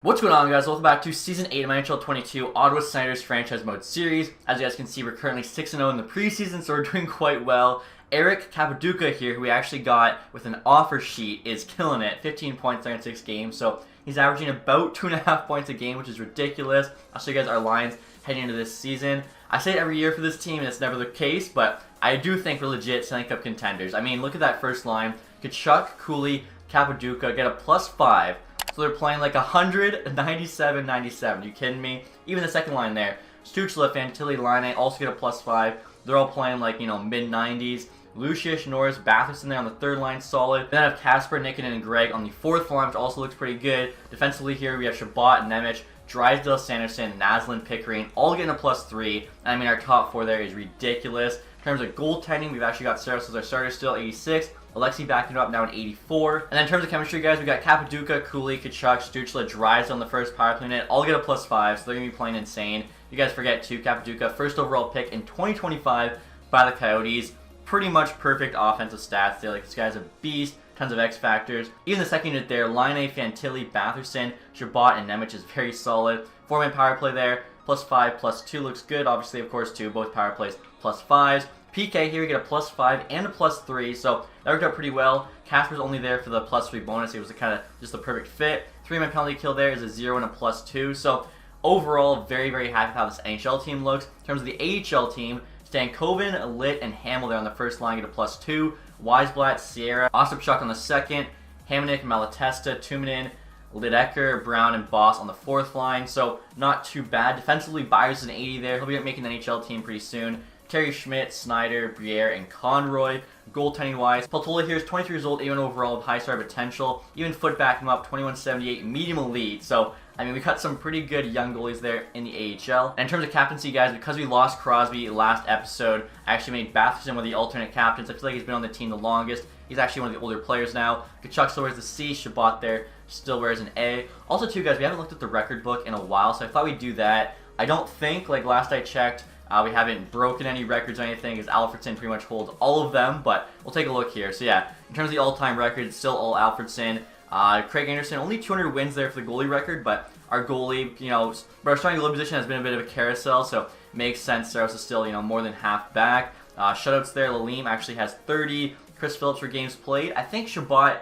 What's going on, guys? Welcome back to Season 8 of my NHL 22 Ottawa Senators Franchise Mode Series. As you guys can see, we're currently 6-0 in the preseason, so we're doing quite well. Eric Capaduca here, who we actually got with an offer sheet, is killing it. 15 points there in 6 games, so he's averaging about 2.5 points a game, which is ridiculous. I'll show you guys our lines heading into this season. I say it every year for this team, and it's never the case, but I do think we're legit Stanley Cup contenders. I mean, look at that first line. Kachuk, Cooley, Capaduca get a +5. So they're playing like 197-97. You kidding me? Even the second line there. Stuchla, Fantilli, Laine also get a +5. They're all playing like, mid-90s. Lucius, Norris, Batherson there on the third line, solid. Then I have Kasper, Nikkinen, and Greg on the fourth line, which also looks pretty good. Defensively here, we have Shabbat, Nemec, Drysdale, Sanderson, Naslin, Pickering, all getting a +3. And I mean, our top four there is ridiculous. In terms of goaltending, we've actually got Saros as our starter still, 86. Alexi backing it up now at 84. And then in terms of chemistry, guys, we got Capaduca, Cooley, Kachuk, Stuchla, Drysdale on the first power play net. All get a +5, so they're going to be playing insane. You guys forget, too, Capaduca, first overall pick in 2025 by the Coyotes. Pretty much perfect offensive stats there. Like, this guy's a beast. Tons of X factors. Even the second unit there, Laine, Fantilli, Batherson, Shabbat, and Nemec is very solid. 4-man power play there. +5, +2 looks good. Obviously, of course, too. Both power plays +5s. PK here, we get a +5 and a +3, so that worked out pretty well. Kasper's only there for the +3 bonus. It was kind of just the perfect fit. 3-man penalty kill there is a 0 and a +2. So overall, very, very happy with how this NHL team looks. In terms of the AHL team, Stankoven, Litt, and Hamill there on the first line get a +2. Weisblatt, Sierra, Ostapchuk on the second. Hamonic, Malatesta, Tuminen, Lidecker, Brown, and Boss on the fourth line. So not too bad. Defensively, Byers is an 80 there. He'll be making the NHL team pretty soon. Terry Schmidt, Snyder, Briere, and Conroy. Goaltending-wise, Peltola here is 23 years old, 81 overall with high star potential. Even foot back him up, 21.78, medium elite. So, I mean, we got some pretty good young goalies there in the AHL. And in terms of captaincy, guys, because we lost Crosby last episode, I actually made Batherson one of the alternate captains. I feel like he's been on the team the longest. He's actually one of the older players now. Kachuk still wears the C. Shabbat there still wears an A. Also, too, guys, we haven't looked at the record book in a while, so I thought we'd do that. I don't think, like last I checked, we haven't broken any records or anything, because Alfredson pretty much holds all of them, but we'll take a look here. So yeah, in terms of the all-time record, it's still all Alfredson. Craig Anderson, only 200 wins there for the goalie record, but our goalie, our starting goalie position has been a bit of a carousel, so it makes sense. Saros is still, more than half back. Shutouts there, Lalim actually has 30. Chris Phillips for games played. I think Shabbat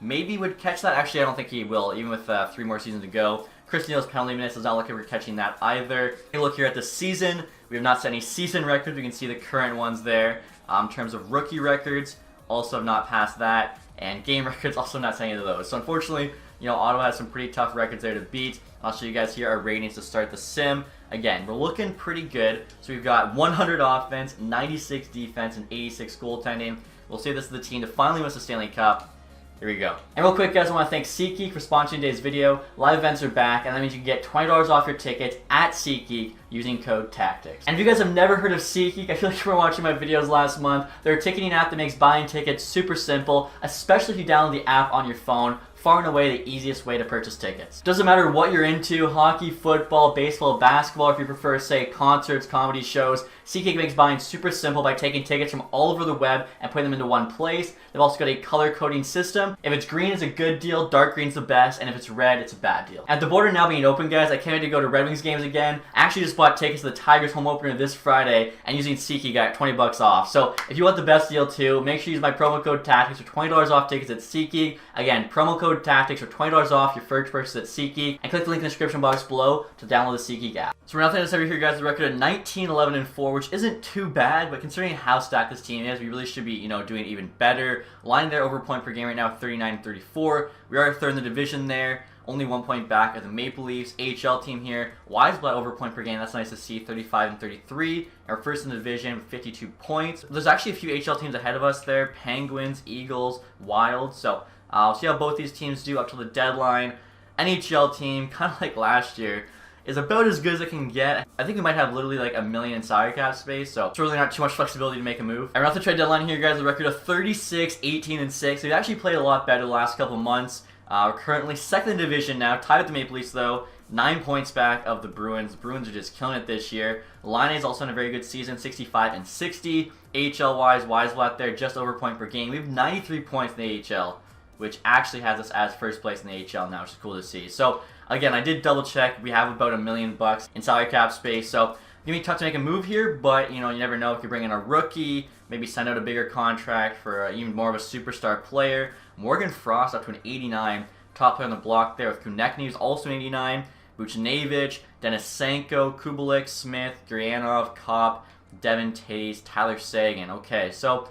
maybe would catch that. Actually, I don't think he will, even with 3 more seasons to go. Chris Neal's penalty minutes is not looking for catching that either. Take a look here at the season. We have not set any season records. We can see the current ones there. In terms of rookie records, also have not passed that. And game records, also not set any of those. So unfortunately, Ottawa has some pretty tough records there to beat. I'll show you guys here our ratings to start the sim. Again, we're looking pretty good. So we've got 100 offense, 96 defense, and 86 goaltending. We'll say this is the team to finally win the Stanley Cup. Here we go. And real quick, guys, I want to thank SeatGeek for sponsoring today's video. Live events are back, and that means you can get $20 off your tickets at SeatGeek using code TacTix. And if you guys have never heard of SeatGeek, I feel like you were watching my videos last month. They're a ticketing app that makes buying tickets super simple, especially if you download the app on your phone. Far and away the easiest way to purchase tickets. Doesn't matter what you're into, hockey, football, baseball, basketball, if you prefer, say, concerts, comedy shows, SeatGeek makes buying super simple by taking tickets from all over the web and putting them into one place. They've also got a color coding system. If it's green, it's a good deal, dark green's the best, and if it's red, it's a bad deal. At the border now being open, guys, I can't wait to go to Red Wings games again. I actually just bought tickets to the Tigers home opener this Friday, and using SeatGeek got 20 bucks off. So if you want the best deal too, make sure you use my promo code TACTICS for $20 off tickets at SeatGeek. Again, promo code TACTICS for $20 off your first purchase at SeatGeek, and click the link in the description box below to download the SeatGeek app. So we're now thinking over here, guys, the record of 19-11-4, which isn't too bad, but considering how stacked this team is, we really should be, doing even better. Line there over point per game right now, 39-34. We are third in the division there, only 1 point back of the Maple Leafs. AHL team here, Weisblatt over point per game, that's nice to see, 35-33. Our first in the division with 52 points. There's actually a few AHL teams ahead of us there, Penguins, Eagles, Wild, so we'll see how both these teams do up till the deadline. NHL team, kind of like last year, is about as good as it can get. I think we might have literally like $1 million in salary cap space, so it's really not too much flexibility to make a move. And we're at the trade deadline here, guys, a record of 36, 18, and 6. We've actually played a lot better the last couple months. We're currently second in the division now, tied with the Maple Leafs though, 9 points back of the Bruins. The Bruins are just killing it this year. Laine is also in a very good season, 65 and 60. AHL-wise, Weisblatt there, just over point per game. We have 93 points in the AHL. which actually has us as first place in the AHL now, which is cool to see. So again, I did double check. We have about $1 million in salary cap space, so it's gonna be tough to make a move here. But you know, you never know if you bring in a rookie, maybe send out a bigger contract for even more of a superstar player. Morgan Frost up to an 89, top player on the block there with Konechny, who's also an 89. Buchnevich, Denisenko, Kubelik, Smith, Gurianov, Kopp, Devin Tays, Tyler Seguin. Okay, so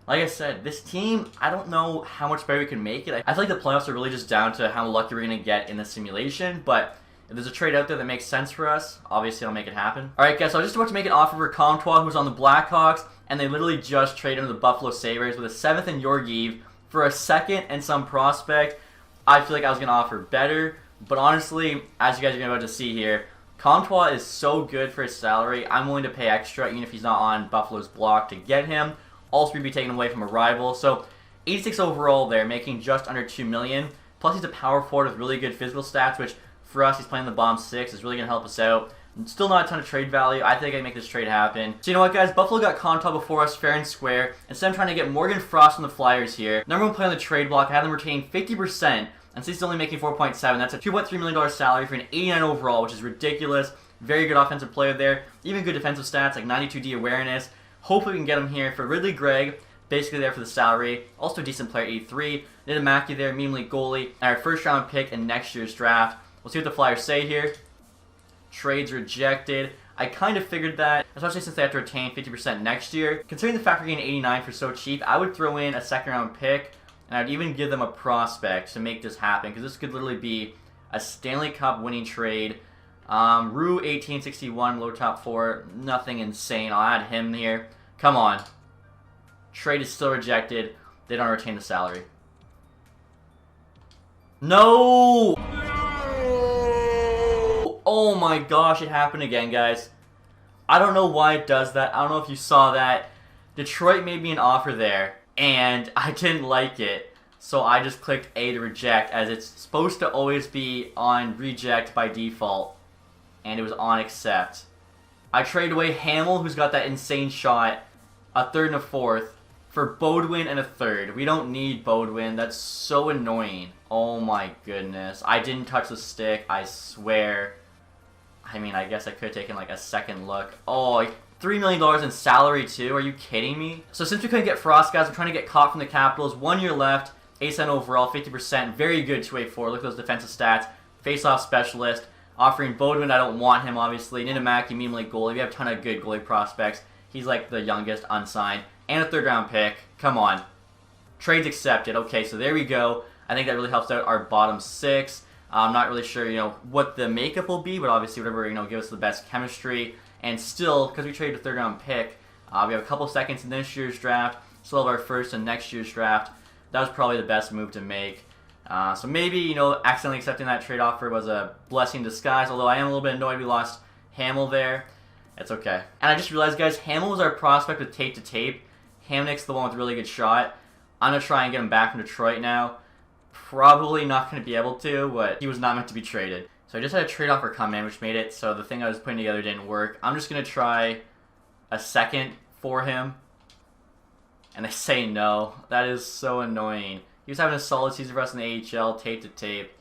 like I said, this team, I don't know how much better we can make it. I feel like the playoffs are really just down to how lucky we're going to get in the simulation, but if there's a trade out there that makes sense for us, obviously I'll make it happen. Alright guys, so I was just about to make an offer for Comtois, who's on the Blackhawks, and they literally just traded him to the Buffalo Sabres with a 7th and Georgiev for a 2nd and some prospect. I feel like I was going to offer better, but honestly, as you guys are about to see here, Comtois is so good for his salary, I'm willing to pay extra even if he's not on Buffalo's block to get him. Also, we'd be taken away from a rival. So 86 overall there, making just under $2 million. Plus, he's a power forward with really good physical stats, which for us, he's playing the bottom 6, is really going to help us out. Still not a ton of trade value. I think I can make this trade happen. So you know what, guys? Buffalo got Comtois before us, fair and square. Instead, I'm trying to get Morgan Frost on the Flyers here. Number one player on the trade block. I had them retain 50%, and since he's only making 4.7, that's a $2.3 million salary for an 89 overall, which is ridiculous. Very good offensive player there. Even good defensive stats, like 92D awareness. Hopefully we can get him here for Ridley Gregg, basically there for the salary. Also a decent player, 83. Niedemaki there, medium league goalie, and our first round pick in next year's draft. We'll see what the Flyers say here. Trades rejected. I kind of figured that, especially since they have to retain 50% next year. Considering the fact we're getting 89 for so cheap, I would throw in a 2nd round pick, and I'd even give them a prospect to make this happen, because this could literally be a Stanley Cup winning trade. Rue 1861, low top 4, nothing insane. I'll add him here. Come on. Trade is still rejected. They don't retain the salary. No! Oh my gosh, it happened again, guys. I don't know why it does that. I don't know if you saw that. Detroit made me an offer there, and I didn't like it. So I just clicked A to reject, as it's supposed to always be on reject by default. And it was on accept. I traded away Hamill, who's got that insane shot, a 3rd and a 4th, for Bodwin and a 3rd. We don't need Bodwin. That's so annoying. Oh my goodness. I didn't touch the stick, I swear. I mean, I guess I could have taken like a second look. Oh, $3 million in salary too? Are you kidding me? So since we couldn't get Frost, guys, I'm trying to get Kopp from the Capitals. 1 year left, 8% overall, 50%. Very good 2-way forward. Look at those defensive stats. Face-off specialist. Offering Bodwin, I don't want him, obviously. Niedemaki, medium league goalie. We have a ton of good goalie prospects. He's like the youngest, unsigned. And a 3rd round pick. Come on. Trades accepted. Okay, so there we go. I think that really helps out our bottom 6. I'm not really sure, what the makeup will be, but obviously whatever, give us the best chemistry. And still, because we traded a 3rd round pick, we have a couple seconds in this year's draft. Still have our 1st in next year's draft. That was probably the best move to make. So maybe, accidentally accepting that trade offer was a blessing in disguise, although I am a little bit annoyed we lost Hamill there. It's okay. And I just realized, guys, Hamill was our prospect with tape to tape. Hamnick's the one with a really good shot. I'm going to try and get him back from Detroit now. Probably not going to be able to, but he was not meant to be traded. So I just had a trade offer come in, which made it so the thing I was putting together didn't work. I'm just going to try a 2nd for him. And they say no. That is so annoying. He was having a solid season for us in the AHL, tape to tape.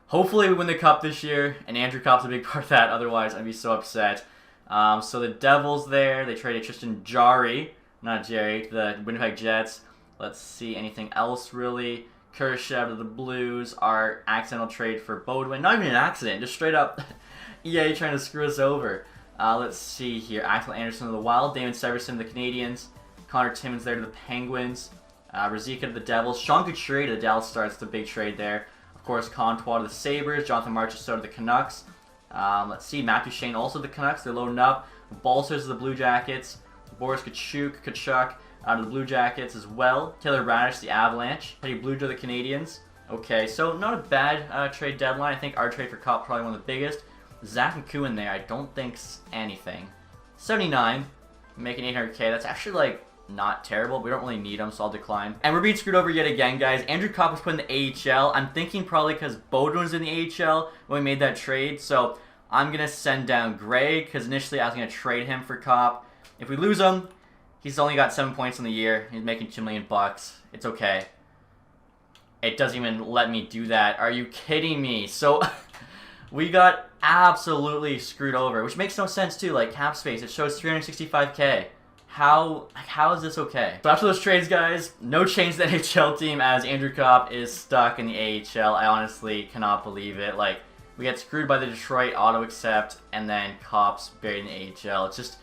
Hopefully we win the Cup this year, and Andrew Kopp's a big part of that. Otherwise, I'd be so upset. So the Devils there, they traded Tristan Jarry, not Jerry, to the Winnipeg Jets. Let's see, anything else really? Kershaw to the Blues, our accidental trade for Bodwin. Not even an accident, just straight up EA trying to screw us over. Let's see here. Axel Anderson to the Wild, Damon Severson to the Canadiens, Connor Timmins there to the Penguins. Rizika to the Devils. Sean Couturier to the Dallas Stars. It's a big trade there. Of course, Comtois to the Sabres. Jonathan Marchessault to the Canucks. Let's see. Matthew Shane also to the Canucks. They're loading up. Balsers to the Blue Jackets. Boris Tkachuk to the Blue Jackets as well. Taylor Radish to the Avalanche. Teddy Blue to the Canadiens. Okay, so not a bad trade deadline. I think our trade for Kopp probably one of the biggest. Zach McEwen there. I don't think anything. 79. Making 800K. That's actually like not terrible. We don't really need them, so I'll decline. And we're being screwed over yet again, guys. Andrew Kopp was put in the AHL. I'm thinking probably because Bodwin was in the AHL when we made that trade. So I'm going to send down Gray because initially I was going to trade him for Kopp. If we lose him, he's only got 7 points in the year. He's making $2 million. It's okay. It doesn't even let me do that. Are you kidding me? So we got absolutely screwed over, which makes no sense too. Like cap space, it shows 365k. How is this okay? So after those trades, guys, no change to the NHL team as Andrew Copp is stuck in the AHL. I honestly cannot believe it. Like, we get screwed by the Detroit auto accept, and then Copp's buried in the AHL. It's just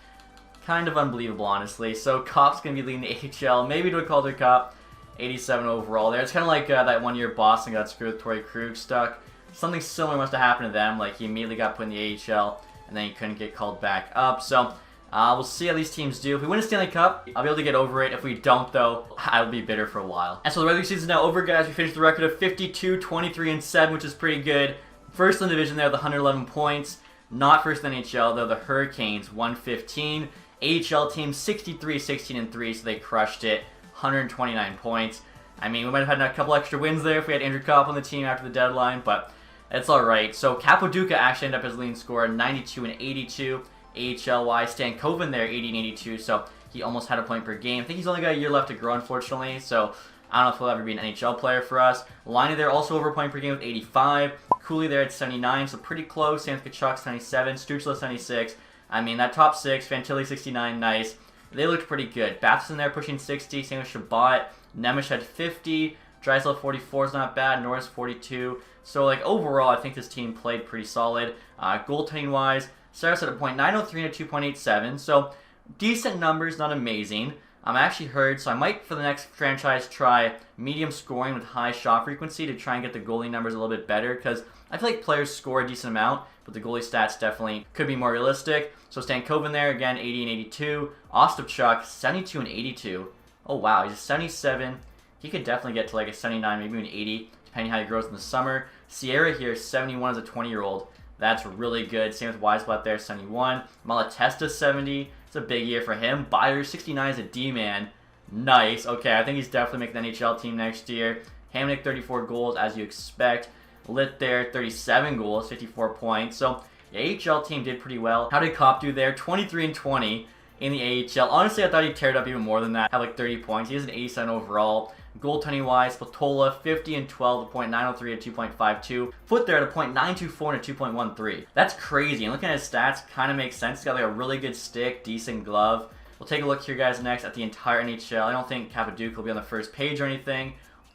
kind of unbelievable, honestly. So Copp's going to be leading the AHL, maybe to a Calder Cup, 87 overall there. It's kind of like that 1 year Boston got screwed with Torrey Krug stuck. Something similar must have happened to them. Like, he immediately got put in the AHL, and then he couldn't get called back up. So we'll see how these teams do. If we win a Stanley Cup, I'll be able to get over it. If we don't, though, I'll be bitter for a while. And so the regular season is now over, guys. We finished the record of 52, 23, and 7, which is pretty good. First in the division there with 111 points. Not first in the NHL, though. The Hurricanes, 115. AHL team, 63, 16, and 3, so they crushed it. 129 points. I mean, we might have had a couple extra wins there if we had Andrew Copp on the team after the deadline, but it's alright. So Capoduca actually ended up as leading scorer, 92 and 82. AHL-wise, Stan Coven there, 80 and 82, so he almost had a point per game. I think he's only got a year left to grow, unfortunately, so I don't know if he'll ever be an NHL player for us. Liney there, also over a point per game with 85. Cooley there at 79, so pretty close. Sam Tkachuk, 77. Stuchla, 76. I mean, that top six, Fantilli, 69, nice. They looked pretty good. Batherson there pushing 60, same with Shabbat. Nemish had 50. Drysdale, 44 is not bad. Norris, 42. So, like, overall, I think this team played pretty solid. Goaltending-wise, Saras at a .903 and a 2.87, so decent numbers, not amazing. I'm actually heard, so I might, for the next franchise, try medium scoring with high shot frequency to try and get the goalie numbers a little bit better, because I feel like players score a decent amount, but the goalie stats definitely could be more realistic. So Stan Coven there, again, 80 and 82. Ostapchuk, 72 and 82. Oh, wow, he's a 77. He could definitely get to like a 79, maybe an 80, depending how he grows in the summer. Sierra here, 71 as a 20-year-old. That's really good. Same with Weisblatt there, 71. Malatesta, 70. It's a big year for him. Byers, 69 as a D-man. Nice. Okay, I think he's definitely making the NHL team next year. Hamnick, 34 goals, as you expect. Lit there, 37 goals, 54 points. So, the AHL team did pretty well. How did Copp do there? 23 and 20 in the AHL. Honestly, I thought he'd tear it up even more than that. Have like 30 points. He has an 87 overall. Goaltending-wise, Spatola, 50 and 12, a .903 at 2.52. Foot there at a .924 and a 2.13. That's crazy. And looking at his stats, kind of makes sense. He's got like a really good stick, decent glove. We'll take a look here, guys, next at the entire NHL. I don't think Capoduca will be on the first page or anything.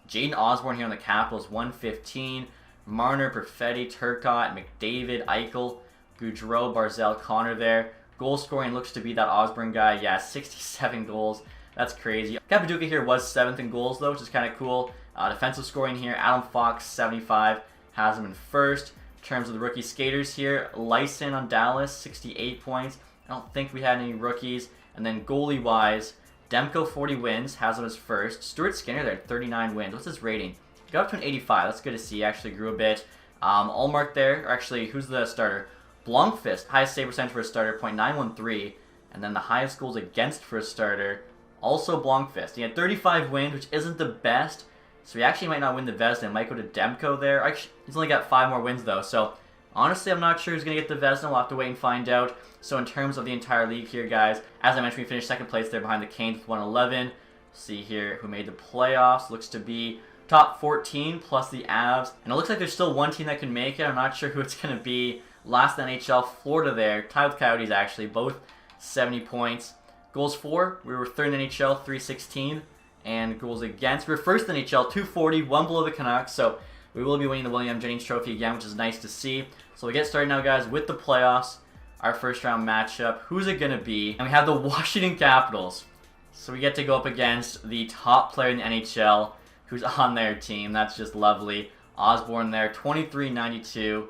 Jaden Osborne here on the Capitals, 115. Marner, Perfetti, Turcotte, McDavid, Eichel, Goudreau, Barzell, Connor there. Goal scoring looks to be that Osborne guy. Yeah, 67 goals. That's crazy. Capoduca here was 7th in goals, though, which is kind of cool. Defensive scoring here, Adam Fox, 75, has him in first. In terms of the rookie skaters here, Lyson on Dallas, 68 points. I don't think we had any rookies. And then goalie-wise, Demko, 40 wins, has him as first. Stuart Skinner there, 39 wins. What's his rating? He got up to an 85. That's good to see. He actually grew a bit. Allmark there, or actually, who's the starter? Blomqvist, highest save percentage for a starter, .913. And then the highest goals against for a starter, also Blomqvist. He had 35 wins, which isn't the best, so he actually might not win the Vezina. Might go to Demko there. Actually, he's only got 5 more wins, though, so honestly, I'm not sure who's going to get the Vezina. We'll have to wait and find out. So in terms of the entire league here, guys, as I mentioned, we finished second place there behind the Canes with 111. See here who made the playoffs. Looks to be top 14 plus the Avs. And it looks like there's still one team that can make it. I'm not sure who it's going to be. Last in the NHL, Florida there. Tied with Coyotes, actually. Both 70 points. Goals for, we were third in the NHL, 316. And goals against, we were first in the NHL, 240, one below the Canucks. So we will be winning the William Jennings Trophy again, which is nice to see. So we get started now, guys, with the playoffs. Our first round matchup. Who's it going to be? And we have the Washington Capitals. So we get to go up against the top player in the NHL who's on their team. That's just lovely. Osborne there, 23-92.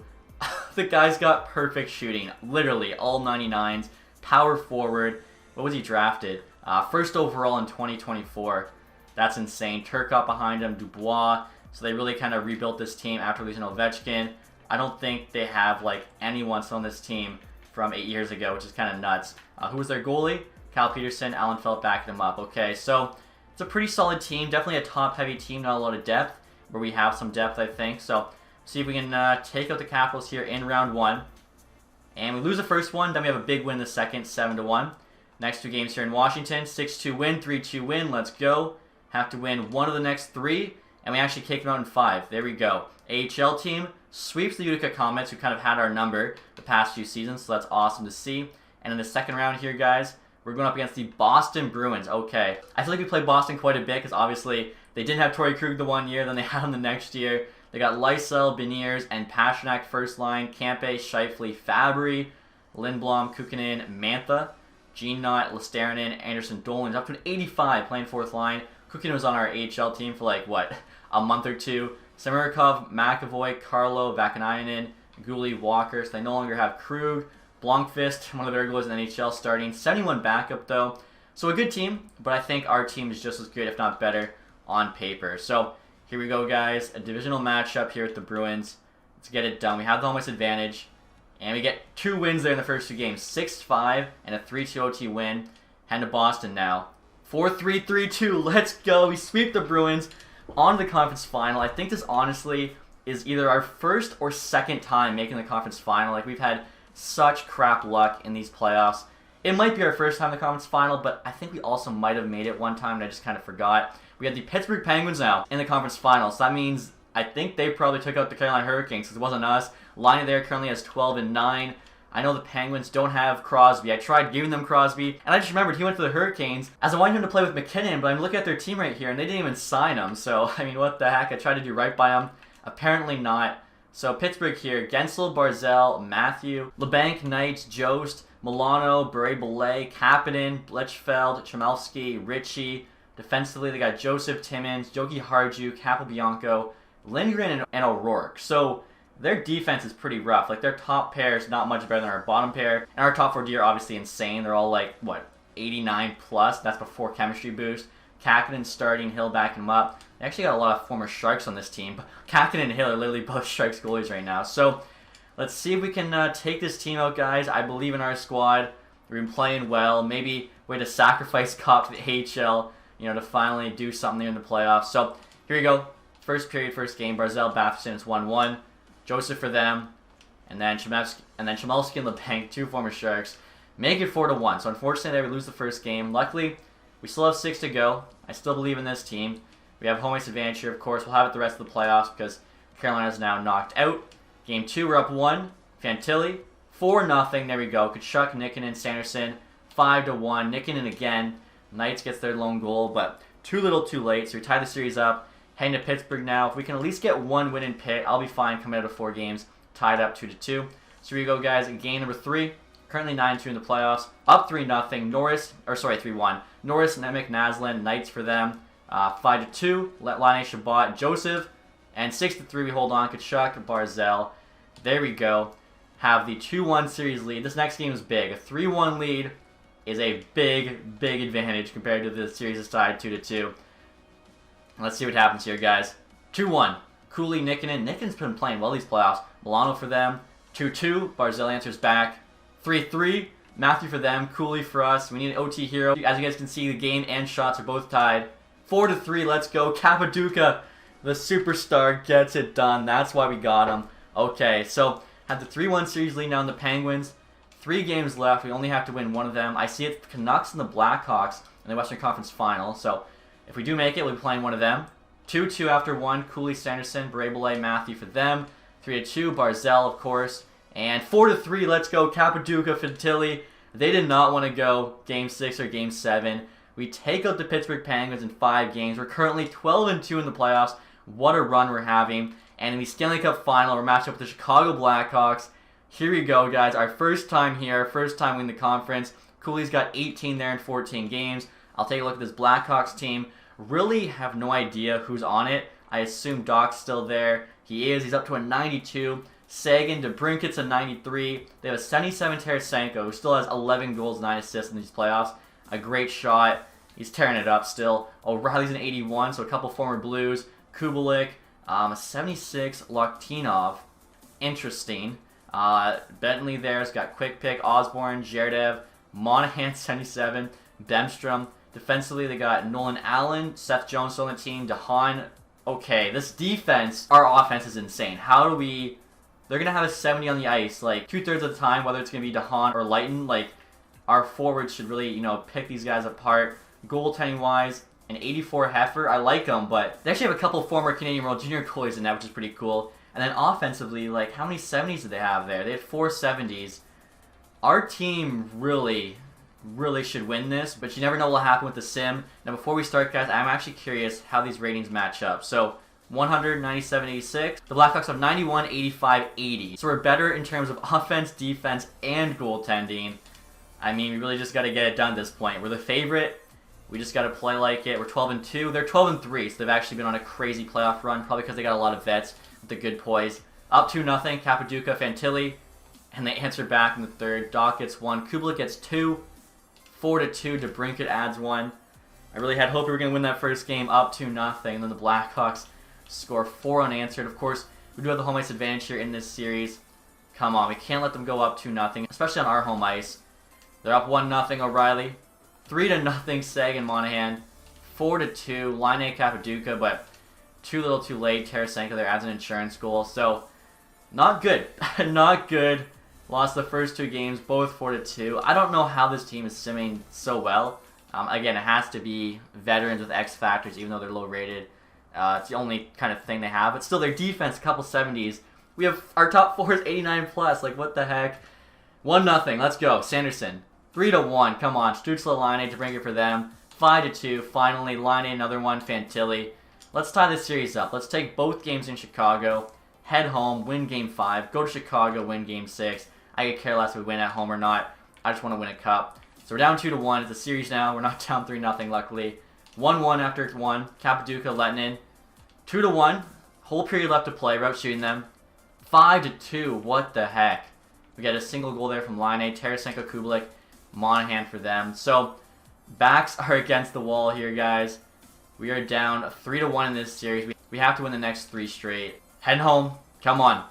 The guy's got perfect shooting. Literally, all 99s. Power forward. What was he drafted? First overall in 2024. That's insane. Turcotte behind him. Dubois. So they really kind of rebuilt this team after losing Ovechkin. I don't think they have like anyone still on this team from 8 years ago, which is kind of nuts. Who was their goalie? Cal Peterson. Alan Felt backing him up. Okay, so it's a pretty solid team. Definitely a top-heavy team, not a lot of depth, where we have some depth, I think. So see if we can take out the Capitals here in round one. And we lose the first one, then we have a big win in the second, 7-1. Next two games here in Washington, 6-2 win, 3-2 win. Let's go. Have to win one of the next three, and we actually kicked them out in 5. There we go. AHL team sweeps the Utica Comets, who kind of had our number the past few seasons, so that's awesome to see. And in the second round here, guys, we're going up against the Boston Bruins. Okay, I feel like we played Boston quite a bit because obviously they didn't have Torrey Krug the one year, then they had him the next year. They got Lysell, Beniers, and Pasternak first line. Campe, Scheifele, Fabry, Lindblom, Kukkonen, Mantha, Gene Knott, Listerinen, Anderson, Dolan. Up to an 85 playing fourth line. Kukkonen was on our AHL team for like, what, a month or two. Samarikov, McAvoy, Carlo, Vakanainen, Gooley, Walker. So they no longer have Krug. Blomqvist, one of their goalies in the NHL, starting. 71 backup, though. So a good team, but I think our team is just as good, if not better, on paper. So here we go, guys. A divisional matchup here with the Bruins. Let's get it done. We have the home ice advantage. And we get 2 wins there in the first 2 games. 6-5 and a 3-2 OT win. Heading to Boston now. 4-3, 3-2. Let's go. We sweep the Bruins on to the conference final. I think this honestly is either our first or second time making the conference final. Like, we've had such crap luck in these playoffs. It might be our first time in the conference final, but I think we also might have made it one time and I just kind of forgot. We have the Pittsburgh Penguins now in the conference final, so that means I think they probably took out the Carolina Hurricanes because it wasn't us. Line there currently has 12-9. I know the Penguins don't have Crosby. I tried giving them Crosby, and I just remembered he went to the Hurricanes as I wanted him to play with McKinnon, but I'm looking at their team right here, and they didn't even sign him. So, I mean, what the heck? I tried to do right by them. Apparently not. So, Pittsburgh here. Gensel, Barzal, Matthew, LeBanc, Knight, Jost, Milano, Bure-Boulay, Kapanen, Blichfeld, Chmelevsky, Ritchie. Defensively, they got Joseph Timmins, Jogi Harju, Capobianco, Lindgren, and O'Rourke. So, their defense is pretty rough. Like, their top pair is not much better than our bottom pair. And our top 4 D are obviously insane. They're all like, what, 89 plus? That's before chemistry boost. Kakinen starting, Hill backing him up. They actually got a lot of former Sharks on this team. But Kakinen and Hill are literally both Sharks goalies right now. So, let's see if we can take this team out, guys. I believe in our squad. We've been playing well. Maybe way to sacrifice Cup to the AHL, to finally do something there in the playoffs. So, here we go. First period, first game. Barzal, Batherson, it's 1-1. Joseph for them, and then Chmelevsky and LeBanc, 2 former Sharks, make it 4-1. So unfortunately, they would lose the first game. Luckily, we still have 6 to go. I still believe in this team. We have home ice advantage here, of course. We'll have it the rest of the playoffs because Carolina is now knocked out. Game 2, we're up 1. Fantilli, 4-0. There we go. Kachuk, Nikkonen, Sanderson, 5-1. Nikkonen again. Knights gets their lone goal, but too little, too late. So we tie the series up. Heading to Pittsburgh now. If we can at least get 1 win in Pitt, I'll be fine coming out of 4 games. Tied up 2-2. So here we go, guys. Game number 3. Currently 9-2 in the playoffs. Up 3-0. 3-1. Norris, Nemec, Naslin, Knights for them. 5-2. Line Shabbat, Joseph. And 6-3 we hold on. Kachuk, Barzal. There we go. Have the 2-1 series lead. This next game is big. A 3-1 lead is a big, big advantage compared to the series tied 2-2. Let's see what happens here, guys. 2-1. Cooley, Nikkonen. Nikkonen's been playing well these playoffs. Milano for them. 2-2. Barzal answers back. 3-3. Matthew for them. Cooley for us. We need an OT hero. As you guys can see, the game and shots are both tied. 4-3. Let's go. Capaduca, the superstar, gets it done. That's why we got him. Okay, so have the 3-1 series lead now in the Penguins. 3 games left. We only have to win 1 of them. I see it the Canucks and the Blackhawks in the Western Conference Final. So if we do make it, we'll be playing 1 of them. 2-2 after 1. Cooley, Sanderson, Bure-Boulay, Matthew for them. 3-2. Barzal, of course. And 4-3. Let's go. Capaduca, Fantilli. They did not want to go Game 6 or Game 7. We take out the Pittsburgh Penguins in 5 games. We're currently 12-2 in the playoffs. What a run we're having. And in the Stanley Cup Final, we're matched up with the Chicago Blackhawks. Here we go, guys. Our first time here. First time winning the conference. Cooley's got 18 there in 14 games. I'll take a look at this Blackhawks team. Really have no idea who's on it. I assume Doc's still there. He is. He's up to a 92. Sagan, DeBrinket's a 93. They have a 77 Tarasenko, who still has 11 goals, 9 assists in these playoffs. A great shot. He's tearing it up still. O'Reilly's an 81, so a couple former Blues. Kubalik, a 76. Loktinov. Interesting. Bentley there's got Quick Pick, Osborne, Zherdev, Monahan, 77. Bemstrom. Defensively, they got Nolan Allen, Seth Jones on the team, DeHaan. Okay, this defense, our offense is insane. How do we... They're going to have a 70 on the ice, like, 2/3 of the time, whether it's going to be DeHaan or Lighton. Like, our forwards should really, pick these guys apart. Goaltending-wise, an 84 heifer. I like them, but they actually have a couple former Canadian World Junior goalies in that, which is pretty cool. And then offensively, like, how many 70s did they have there? They had 4 70s. Our team really should win this, but you never know what will happen with the sim. Now, before we start, guys, I'm actually curious how these ratings match up. So, 100, 97, 86. The Blackhawks have 91, 85, 80. So we're better in terms of offense, defense, and goaltending. I mean, we really just got to get it done at this point. We're the favorite. We just got to play like it. We're 12-2. They're 12-3, so they've actually been on a crazy playoff run, probably because they got a lot of vets with the good poise. Up 2-0, Capaduca, Fantilli, and they answer back in the third. Doc gets 1, Kubalik gets 2, 4-2, DeBrincat adds 1. I really had hope we were going to win that first game up 2-0, and then the Blackhawks score 4 unanswered. Of course, we do have the home ice advantage here in this series. Come on, we can't let them go up 2-0, especially on our home ice. They're up 1-0, O'Reilly. 3-0, Sagan, Monahan. 4-2, Laine, Capaduca, but too little too late. Tarasenko there adds an insurance goal. So, not good. Not good. Lost the first 2 games, both 4-2. I don't know how this team is simming so well. Again, it has to be veterans with X factors, even though they're low rated. It's the only kind of thing they have. But still, their defense, a couple 70s. We have our top 4 is 89 plus. Like, what the heck? 1-0. Let's go. Sanderson. 3-1. Come on. Stützle, Laine to bring it for them. 5-2. Finally, Laine, another one. Fantilli. Let's tie this series up. Let's take both games in Chicago. Head home. Win Game 5. Go to Chicago. Win Game 6. I could care less if we win at home or not. I just want to win a cup. So we're down 2-1. It's a series now. We're not down 3-0, luckily. 1-1 after it's 1. Capaduca letting in. 2-1. Whole period left to play. We're out shooting them. 5-2. What the heck? We got a single goal there from Laine. Tarasenko, Kubalik, Monahan for them. So, backs are against the wall here, guys. We are down 3-1 in this series. We have to win the next 3 straight. Heading home. Come on.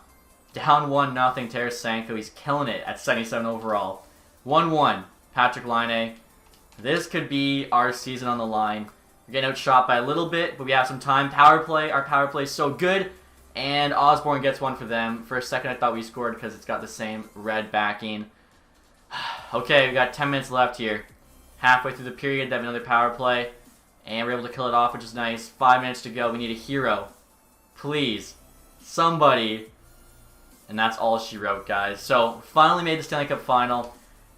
Down 1-0. Tarasenko. He's killing it at 77 overall. 1-1. Patrick Laine. This could be our season on the line. We're getting outshot by a little bit, but we have some time. Power play. Our power play is so good. And Osborne gets 1 for them. For a second, I thought we scored because it's got the same red backing. Okay, we got 10 minutes left here. Halfway through the period, they have another power play. And we're able to kill it off, which is nice. 5 minutes to go. We need a hero. Please. Somebody. And that's all she wrote, guys. So, finally made the Stanley Cup final.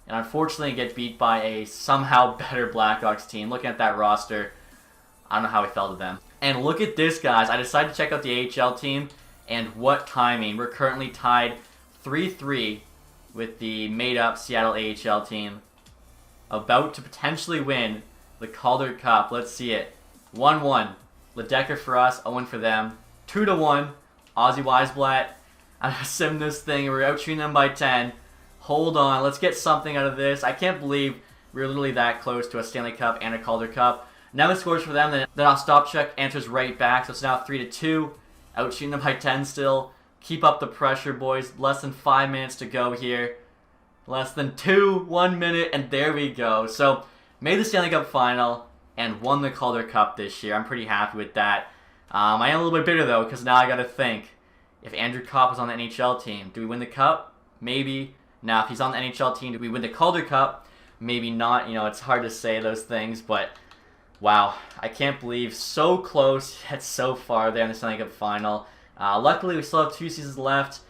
And unfortunately get beat by a somehow better Blackhawks team. Looking at that roster, I don't know how we fell to them. And look at this, guys. I decided to check out the AHL team. And what timing. We're currently tied 3-3 with the made-up Seattle AHL team. About to potentially win the Calder Cup. Let's see it. 1-1. Ledecker for us, Owen for them. 2-1. Ozzy Weisblatt. I'm going to sim this thing. We're out-shooting them by 10. Hold on. Let's get something out of this. I can't believe we were literally that close to a Stanley Cup and a Calder Cup. Now it scores for them. Then Ostapchuk answers right back. So it's now 3-2. Out-shooting them by 10 still. Keep up the pressure, boys. Less than 5 minutes to go here. Less than 1 minute, and there we go. So, made the Stanley Cup final and won the Calder Cup this year. I'm pretty happy with that. I am a little bit bitter, though, because now I got to think. If Andrew Kopp was on the NHL team, do we win the Cup? Maybe. Now, if he's on the NHL team, do we win the Calder Cup? Maybe not. You know, it's hard to say those things, but wow. I can't believe so close yet so far there in the Stanley Cup final. Luckily, we still have 2 seasons left.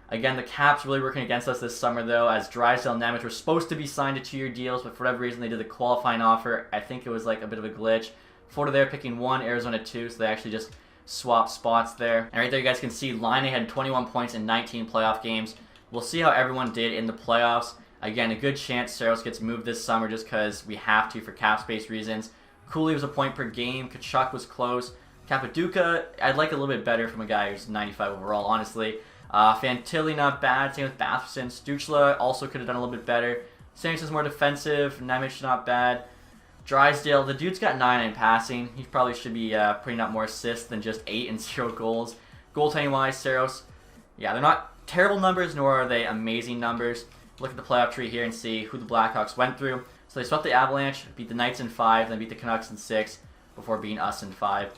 Again, the Caps really working against us this summer, though, as Drysdale and Nemeth were supposed to be signed to 2-year deals, but for whatever reason, they did the qualifying offer. I think it was like a bit of a glitch. Florida there picking 1, Arizona 2, so they actually just swapped spots there. And right there, you guys can see Laine had 21 points in 19 playoff games. We'll see how everyone did in the playoffs. Again, a good chance Saros gets moved this summer just because we have to for cap space reasons. Cooley was a point per game. Kachuk was close. Capaduca, I'd like a little bit better from a guy who's 95 overall, honestly. Fantilli, not bad. Same with Batherson. Stützle also could have done a little bit better. Sanderson's more defensive. Nemeth, not bad. Drysdale, the dude's got 9 in passing. He probably should be putting up more assists than just 8 and 0 goals. Goaltending-wise, Saros, yeah, they're not terrible numbers, nor are they amazing numbers. Look at the playoff tree here and see who the Blackhawks went through. So they swept the Avalanche, beat the Knights in 5, then beat the Canucks in 6, before beating us in 5.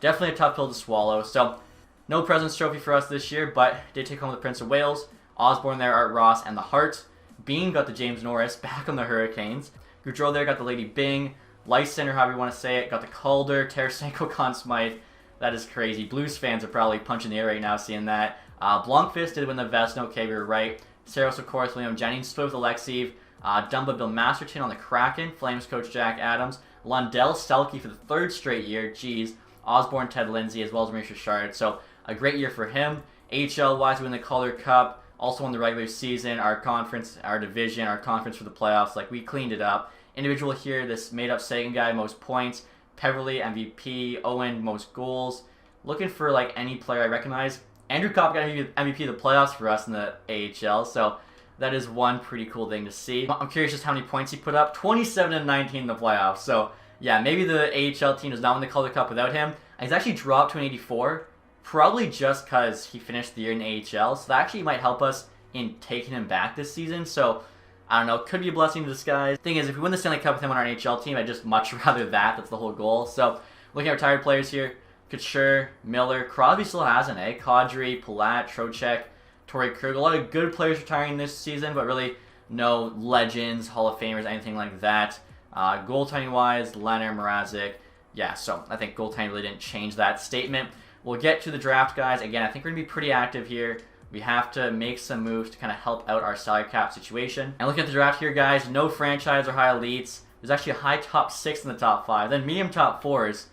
Definitely a tough pill to swallow. So, no President's Trophy for us this year, but did take home the Prince of Wales. Osborne there, Art Ross, and the Heart. Bean got the James Norris, back on the Hurricanes. Goudreau there got the Lady Byng. Lyson, or however you want to say it. Got the Calder, Tarasenko, Conn Smythe. That is crazy. Blues fans are probably punching the air right now seeing that. Blomqvist did win the Vezina. Okay, we were right. Saros, of course, William Jennings split with Alexeyev. Dumba, Bill Masterton on the Kraken. Flames coach Jack Adams. Lundell, Selke for the 3rd straight year. Jeez. Osborne, Ted Lindsay, as well as Maurice Richard. So a great year for him. AHL-wise, we win the Calder Cup. Also won the regular season, our conference, our division, our conference for the playoffs. Like, we cleaned it up. Individual here, this made-up second guy, most points. Peverly, MVP. Owen, most goals. Looking for, like, any player I recognize. Andrew Kopp got MVP of the playoffs for us in the AHL, so that is one pretty cool thing to see. I'm curious just how many points he put up. 27 and 19 in the playoffs. So, yeah, maybe the AHL team does not win the Calder Cup without him. And he's actually dropped to an 84, probably just because he finished the year in the AHL. So that actually might help us in taking him back this season. So, I don't know, could be a blessing in disguise. Thing is, if we win the Stanley Cup with him on our NHL team, I'd just much rather that. That's the whole goal. So, looking at retired players here, Couture, Miller, Crosby still has an A. Kadri, Palat, Trocheck, Torrey Krug. A lot of good players retiring this season, but really no legends, Hall of Famers, anything like that. Goaltending-wise, Leonard, Mrazek. Yeah, so I think goaltending really didn't change that statement. We'll get to the draft, guys. Again, I think we're going to be pretty active here. We have to make some moves to kind of help out our salary cap situation. And looking at the draft here, guys, no franchise or high elites. There's actually a high top 6 in the top 5. Then medium top 4s.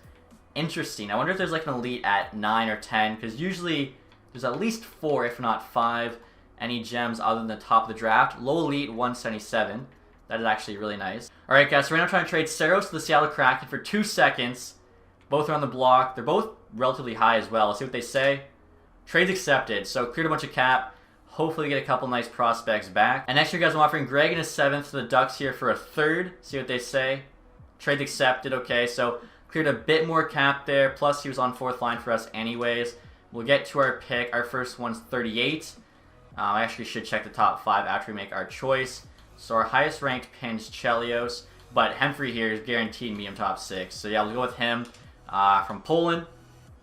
Interesting. I wonder if there's like an elite at 9 or 10, because usually there's at least 4, if not 5, any gems other than the top of the draft. Low elite, 177. That is actually really nice. Alright, guys, so right now I'm trying to trade Saros to the Seattle Kraken for 2 seconds. Both are on the block. They're both relatively high as well. Let's see what they say. Trades accepted. So cleared a bunch of cap. Hopefully get a couple nice prospects back. And next year, guys, I'm offering Greg in his 7th to the Ducks here for a 3rd. See what they say. Trades accepted. Okay, so cleared a bit more cap there. Plus, he was on 4th line for us anyways. We'll get to our pick. Our first one's 38. I actually should check the top 5 after we make our choice. So our highest ranked pin's Chelios. But Hemfrey here is guaranteed medium top 6. So yeah, we'll go with him from Poland.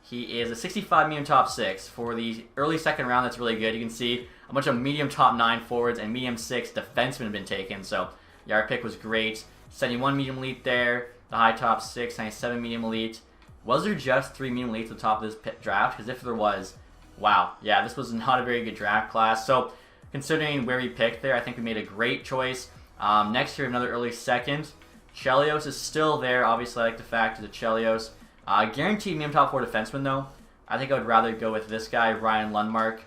He is a 65 medium top 6. For the early second round, that's really good. You can see a bunch of medium top 9 forwards and medium 6 defensemen have been taken. So yeah, our pick was great. 71 medium elite there. The high top 6, 97 medium elite. Was there just 3 medium elites at the top of this draft? Because if there was, wow. Yeah, this was not a very good draft class. So considering where we picked there, I think we made a great choice. Next year, another early second. Chelios is still there. Obviously, I like the fact that Chelios. Guaranteed medium top 4 defenseman, though. I think I would rather go with this guy, Ryan Lundmark.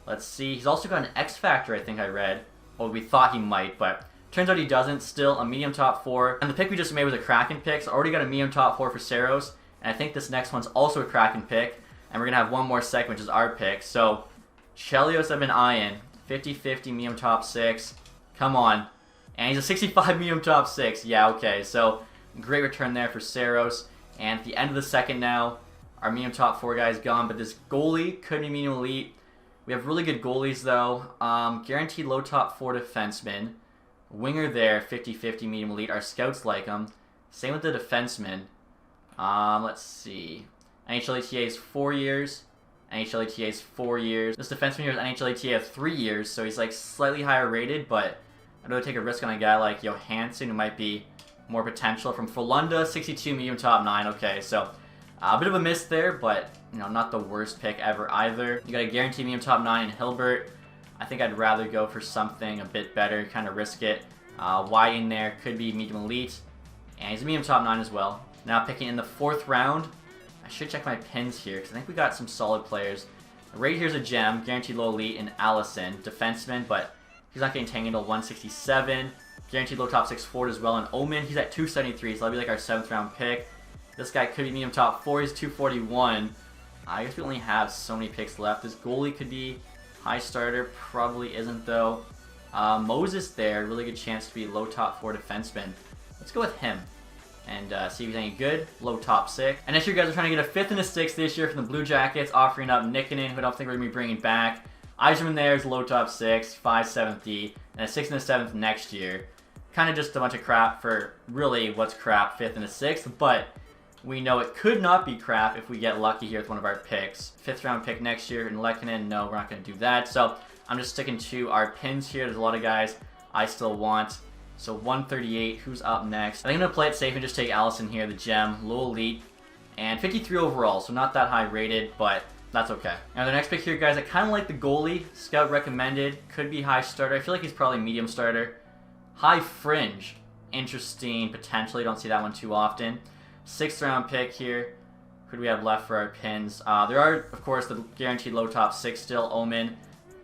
Let's see. He's also got an X Factor, I think I read. Well, we thought he might, but turns out he doesn't. Still a medium top 4. And the pick we just made was a Kraken pick, so I already got a medium top 4 for Saros. And I think this next one's also a Kraken pick. And we're going to have one more second, which is our pick. So, Chelios I've been eyeing. 50-50 medium top 6. Come on. And he's a 65 medium top 6. Yeah, okay. So, great return there for Saros. And at the end of the second now, our medium top 4 guy is gone. But this goalie could be medium elite. We have really good goalies, though. Guaranteed low top 4 defenseman. Winger there, 50-50 medium elite. Our scouts like him. Same with the defenseman. Let's see. NHL ATA is 4 years. NHL ATA is 4 years. This defenseman here is NHL ATA of 3 years, so he's like slightly higher rated, but I'd really take a risk on a guy like Johansson, who might be more potential. From Frölunda, 62 medium top 9. Okay, so a bit of a miss there, but you know, not the worst pick ever either. You got a guaranteed medium top 9 in Hilbert. I think I'd rather go for something a bit better, kind of risk it. Y in there could be medium elite, and he's a medium top 9 as well. Now picking in the 4th round. I should check my pins here, because I think we got some solid players. Right here's a gem, guaranteed low elite in Allison, defenseman, but he's not getting taken until 167. Guaranteed low top 6 forward as well. And Omen, he's at 273, so that'll be like our 7th round pick. This guy could be medium top 4, he's 241. I guess we only have so many picks left. This goalie could be high starter, probably isn't though. Moses there, really good chance to be low top 4 defenseman. Let's go with him. And see if he's any good. Low top 6. And next year, guys, we're trying to get a 5th and a 6th this year from the Blue Jackets, offering up Nikkanen, who I don't think we're going to be bringing back. Eiserman there is low top 6, 5 7th D, and a 6th and a 7th next year. Kind of just a bunch of crap for really what's crap, 5th and a 6th, but we know it could not be crap if we get lucky here with one of our picks. 5th round pick next year, and Lehkonen, no, we're not going to do that. So I'm just sticking to our pins here. There's a lot of guys I still want. So 138, who's up next? I think I'm going to play it safe and just take Allison here, the gem, low elite, and 53 overall, so not that high rated, but that's okay. Now the next pick here, guys, I kind of like the goalie. Scout recommended, could be high starter. I feel like he's probably medium starter. High fringe, interesting, potentially, don't see that one too often. 6th round pick here. Who do we have left for our pins? There are, of course, the guaranteed low top 6 still, Omen.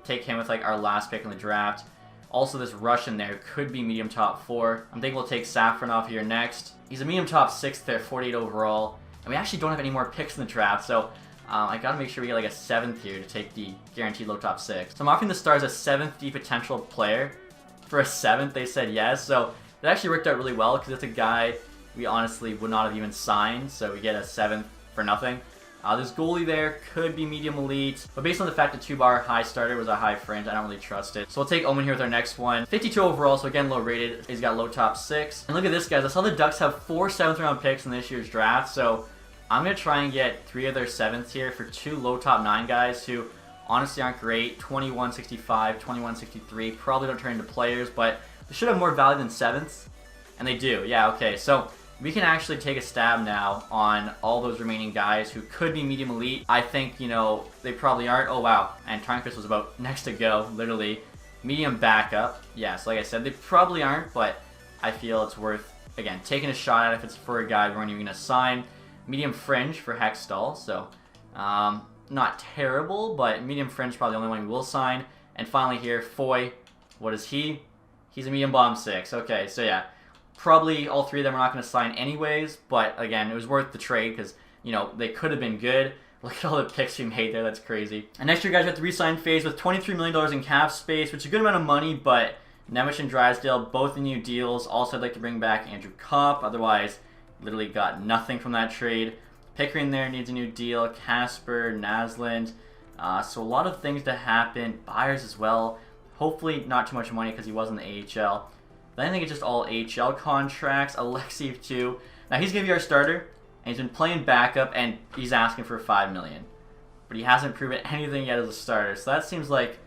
Take him with like our last pick in the draft. Also, this Russian there could be medium top 4. I'm thinking we'll take Safronov here next. He's a medium top 6 there, 48 overall. And we actually don't have any more picks in the draft, so I gotta make sure we get like a 7th here to take the guaranteed low top 6. So I'm offering the Stars a 7th D potential player. For a 7th, they said yes, so it actually worked out really well because it's a guy we honestly would not have even signed, so we get a 7th for nothing. This goalie there could be medium elite, but based on the fact that 2-bar high starter was a high fringe, I don't really trust it. So we'll take Omen here with our next one. 52 overall, so again low rated. He's got low top 6. And look at this, guys. I saw the Ducks have 4 7th round picks in this year's draft, so I'm going to try and get 3 of their 7ths here for 2 low top 9 guys who honestly aren't great. 2165, 2163, probably don't turn into players, but they should have more value than 7ths. And they do, yeah, okay. So we can actually take a stab now on all those remaining guys who could be medium elite. I think, you know, they probably aren't. Oh, wow. And Tarnquist was about next to go, literally. Medium backup. Yes, like I said, they probably aren't, but I feel it's worth, again, taking a shot at if it's for a guy we weren't even going to sign. Medium fringe for Hextall, so not terrible, but medium fringe probably the only one we will sign. And finally here, Foy. What is he? He's a medium bomb 6. Okay, so yeah. Probably all 3 of them are not going to sign anyways, but again, it was worth the trade because, you know, they could have been good. Look at all the picks we made there, that's crazy. And next year, guys, we have the re-sign phase with $23 million in cap space, which is a good amount of money, but Nemec and Drysdale, both in new deals. Also, I'd like to bring back Andrew Kopp, otherwise, literally got nothing from that trade. Pickering there needs a new deal, Casper, Naslund, so a lot of things to happen. Byers as well, hopefully not too much money because he was in the AHL. Then I think it's just all AHL contracts. Alexeyev too. Now he's going to be our starter, and he's been playing backup, and he's asking for $5 million. But he hasn't proven anything yet as a starter, so that seems like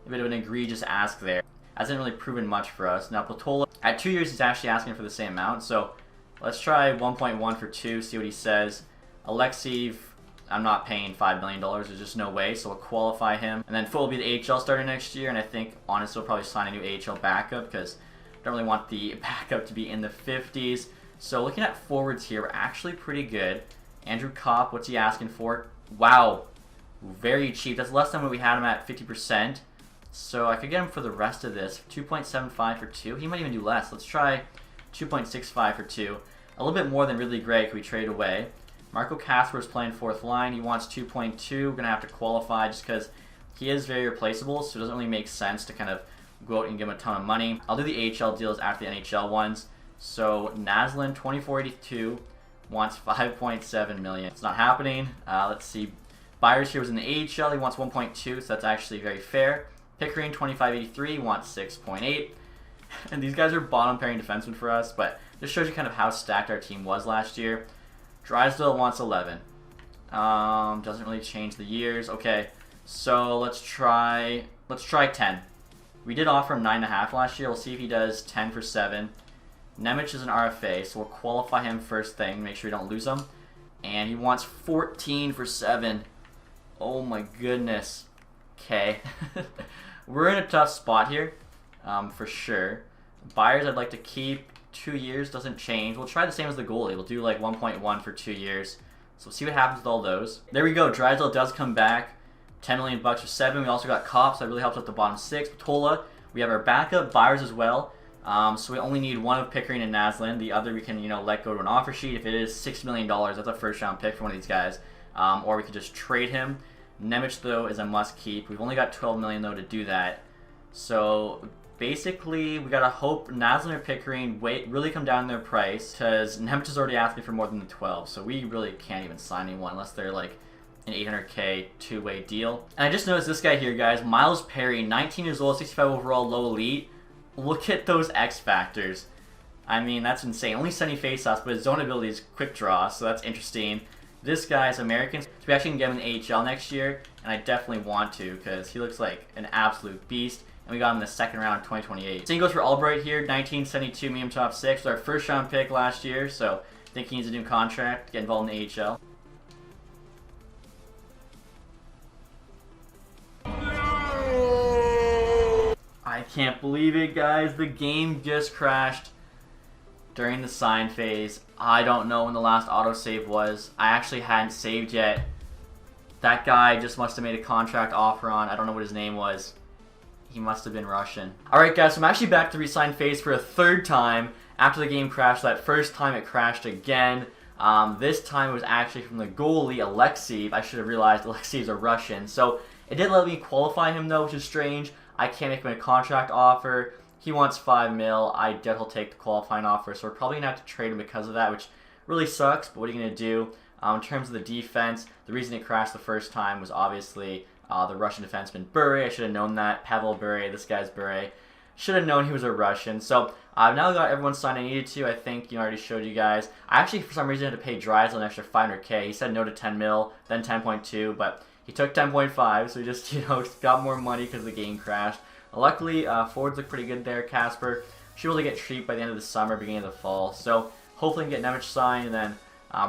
a bit of an egregious ask there. Hasn't really proven much for us. Now Platola, at 2 years he's actually asking for the same amount, so let's try 1.1 for 2, see what he says. Alexeyev, I'm not paying $5 million, there's just no way, so we'll qualify him. And then Foot will be the AHL starter next year, and I think honestly we'll probably sign a new AHL backup because don't really want the backup to be in the 50s. So looking at forwards here, we're actually pretty good. Andrew Kopp, what's he asking for? Wow, very cheap. That's less than what we had him at, 50%. So I could get him for the rest of this. 2.75 for 2. He might even do less. Let's try 2.65 for 2. A little bit more than Ridley Gray could we trade away. Marco Casper is playing 4th line. He wants 2.2. We're going to have to qualify just because he is very replaceable, so it doesn't really make sense to kind of go out and give him a ton of money. I'll do the AHL deals after the NHL ones. So Naslund, 2482, wants 5.7 million. It's not happening. Let's see. Byers here was in the AHL. He wants 1.2, so that's actually very fair. Pickering, 2583, wants 6.8. And these guys are bottom pairing defensemen for us, but this shows you kind of how stacked our team was last year. Drysdale wants 11. Doesn't really change the years. Okay, so let's try 10. We did offer him 9.5 last year. We'll see if he does 10 for 7. Nemec is an RFA, so we'll qualify him first thing, make sure we don't lose him. And he wants 14 for 7. Oh my goodness. Okay. We're in a tough spot here, for sure. Byers I'd like to keep. 2 years doesn't change. We'll try the same as the goalie. We'll do like 1.1 for 2 years. So we'll see what happens with all those. There we go. Drysdale does come back. $10 million for 7. We also got Kopp, so that really helps out the bottom 6. Tola, we have our backup, Byers as well. So we only need one of Pickering and Naslund. The other we can, you know, let go to an offer sheet. If it is $6 million, that's a first round pick for one of these guys. Or we could just trade him. Nemec, though, is a must keep. We've only got $12 million, though, to do that. So basically, we gotta hope Naslund or Pickering really come down in their price, because Nemec is already asking for more than the 12. So we really can't even sign anyone unless they're like an $800K two-way deal. And I just noticed this guy here, guys, Miles Perry, 19 years old, 65 overall, low elite. Look at those X factors. I mean, that's insane. Only 70 faceoffs, but his zone ability is quick draw, so that's interesting. This guy's American, so we actually can get him in the AHL next year, and I definitely want to because he looks like an absolute beast. and we got him in the second round of 2028. Same goes for Albright here, 1972 medium top 6, was our first round pick last year, so I think he needs a new contract, get involved in the AHL. I can't believe it, guys. The game just crashed during the sign phase. I don't know when the last autosave was. I actually hadn't saved yet. That guy just must have made a contract offer on, I don't know what his name was. He must have been Russian. Alright guys, so I'm actually back to resign phase for a third time after the game crashed. That first time it crashed again. This time it was actually from the goalie, Alexeyev. I should have realized Alexeyev's a Russian. So it did let me qualify him though, which is strange. I can't make him a contract offer. He wants $5 million. I doubt he'll take the qualifying offer, so we're probably going to have to trade him because of that, which really sucks, but what are you going to do? In terms of the defense, the reason it crashed the first time was obviously the Russian defenseman Bure. I should have known that. Pavel Bure, this guy's Bure. Should have known he was a Russian. So I've now got everyone signed I needed to. I think I already showed you guys. I actually, for some reason, had to pay Drysdale an extra $500K. He said no to 10 mil, then 10.2, but he took 10.5, so he just, got more money because the game crashed. Luckily, forwards look pretty good there. Casper should really get cheap by the end of the summer, beginning of the fall. So hopefully we can get Nemec signed, and then